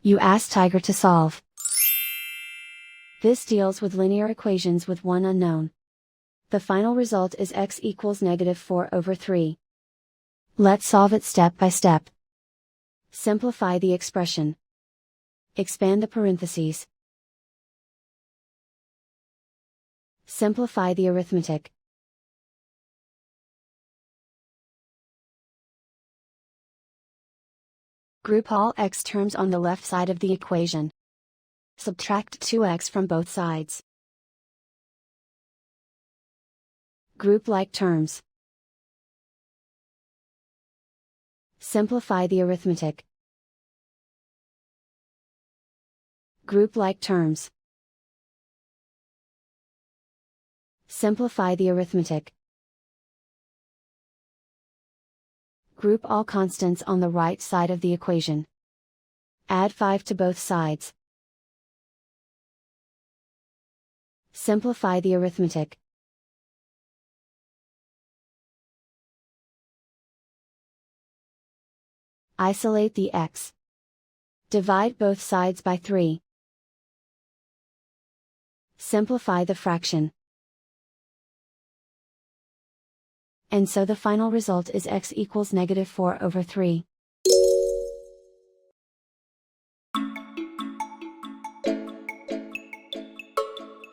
You ask Tiger to solve. This deals with linear equations with one unknown. The final result is x equals -4/3. Let's solve it step by step. Simplify the expression. Expand the parentheses. Simplify the arithmetic. Group all x terms on the left side of the equation. Subtract 2x from both sides. Group like terms. Simplify the arithmetic. Group like terms. Simplify the arithmetic. Group all constants on the right side of the equation. Add 5 to both sides. Simplify the arithmetic. Isolate the x. Divide both sides by 3. Simplify the fraction. And so the final result is x equals -4/3.